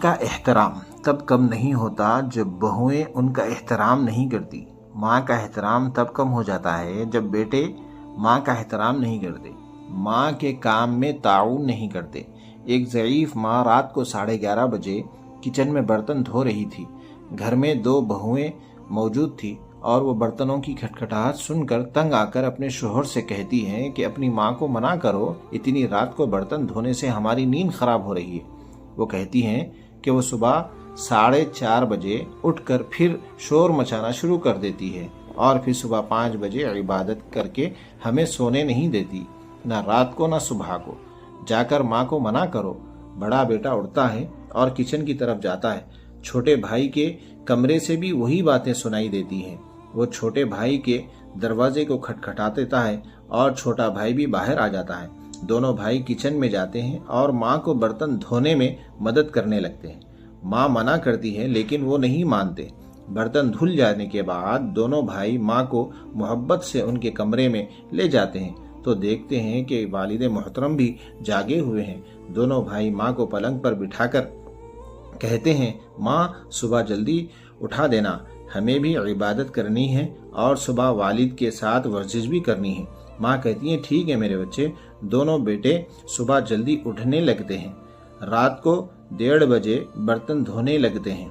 کا احترام تب کم نہیں ہوتا جب بہویں ان کا احترام نہیں کرتی۔ ماں کا احترام تب کم ہو جاتا ہے جب بیٹے ماں کا احترام نہیں کرتے، ماں کے کام میں تعاون نہیں کرتے۔ ایک ضعیف ماں رات کو 11:30 بجے کچن میں برتن دھو رہی تھی۔ گھر میں 2 بہویں موجود تھی اور وہ برتنوں کی کھٹکھٹاہٹ سن کر تنگ آ کر اپنے شوہر سے کہتی ہیں کہ اپنی ماں کو منع کرو، اتنی رات کو برتن دھونے سے ہماری نیند خراب ہو رہی ہے۔ وہ کہتی ہیں کہ وہ صبح 4:30 بجے اٹھ کر پھر شور مچانا شروع کر دیتی ہے اور پھر صبح 5 بجے عبادت کر کے ہمیں سونے نہیں دیتی، نہ رات کو نہ صبح کو۔ جا کر ماں کو منع کرو۔ بڑا بیٹا اٹھتا ہے اور کچن کی طرف جاتا ہے۔ چھوٹے بھائی کے کمرے سے بھی وہی باتیں سنائی دیتی ہیں۔ وہ چھوٹے بھائی کے دروازے کو کھٹکھٹاتا ہے اور چھوٹا بھائی بھی باہر آ جاتا ہے۔ دونوں بھائی کچن میں جاتے ہیں اور ماں کو برتن دھونے میں مدد کرنے لگتے ہیں۔ ماں منع کرتی ہے لیکن وہ نہیں مانتے۔ برتن دھل جانے کے بعد دونوں بھائی ماں کو محبت سے ان کے کمرے میں لے جاتے ہیں تو دیکھتے ہیں کہ والد محترم بھی جاگے ہوئے ہیں۔ دونوں بھائی ماں کو پلنگ پر بٹھا کر کہتے ہیں، ماں صبح جلدی اٹھا دینا، ہمیں بھی عبادت کرنی ہے اور صبح والد کے ساتھ ورزش بھی کرنی ہے۔ ماں کہتی ہیں، ٹھیک ہے میرے بچے۔ دونوں بیٹے صبح جلدی اٹھنے لگتے ہیں۔ رات کو 1:30 بجے برتن دھونے لگتے ہیں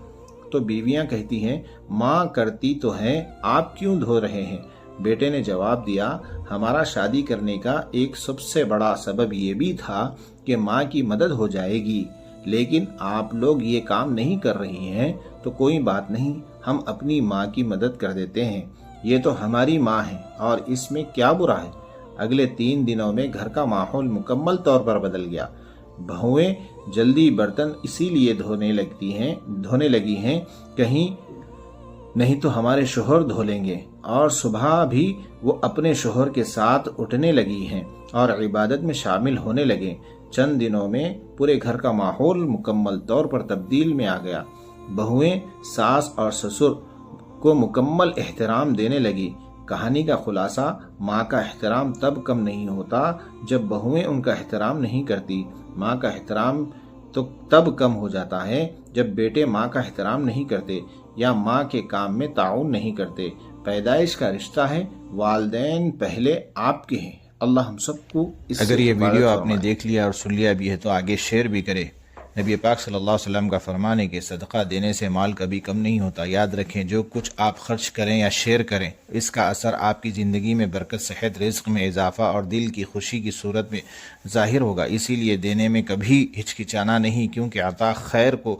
تو بیویاں کہتی ہیں، ماں کرتی تو ہیں، آپ کیوں دھو رہے ہیں؟ بیٹے نے جواب دیا، ہمارا شادی کرنے کا ایک سب سے بڑا سبب یہ بھی تھا کہ ماں کی مدد ہو جائے گی، لیکن آپ لوگ یہ کام نہیں کر رہی ہیں تو کوئی بات نہیں، ہم اپنی ماں کی مدد کر دیتے ہیں، یہ تو ہماری ماں ہے اور اس میں کیا برا ہے۔ اگلے 3 دنوں میں گھر کا ماحول مکمل طور پر بدل گیا۔ بہویں جلدی برتن اسی لیے دھونے لگی ہیں کہیں نہیں تو ہمارے شوہر دھو لیں گے، اور صبح بھی وہ اپنے شوہر کے ساتھ اٹھنے لگی ہیں اور عبادت میں شامل ہونے لگے۔ چند دنوں میں پورے گھر کا ماحول مکمل طور پر تبدیل میں آ گیا۔ بہویں ساس اور سسر کو مکمل احترام دینے لگی۔ کہانی کا خلاصہ، ماں کا احترام تب کم نہیں ہوتا جب بہویں ان کا احترام نہیں کرتی۔ ماں کا احترام تو تب کم ہو جاتا ہے جب بیٹے ماں کا احترام نہیں کرتے یا ماں کے کام میں تعاون نہیں کرتے۔ پیدائش کا رشتہ ہے، والدین پہلے آپ کے ہیں۔ اللہ ہم سب کو اس اگر یہ ویڈیو آپ نے فرمائے۔ دیکھ لیا اور سن لیا بھی ہے تو آگے شیئر بھی کرے۔ نبی پاک صلی اللہ علیہ وسلم کا فرمان ہے کہ صدقہ دینے سے مال کبھی کم نہیں ہوتا۔ یاد رکھیں، جو کچھ آپ خرچ کریں یا شیئر کریں، اس کا اثر آپ کی زندگی میں برکت، صحت، رزق میں اضافہ اور دل کی خوشی کی صورت میں ظاہر ہوگا۔ اسی لیے دینے میں کبھی ہچکچانا نہیں، کیونکہ عطا خیر کو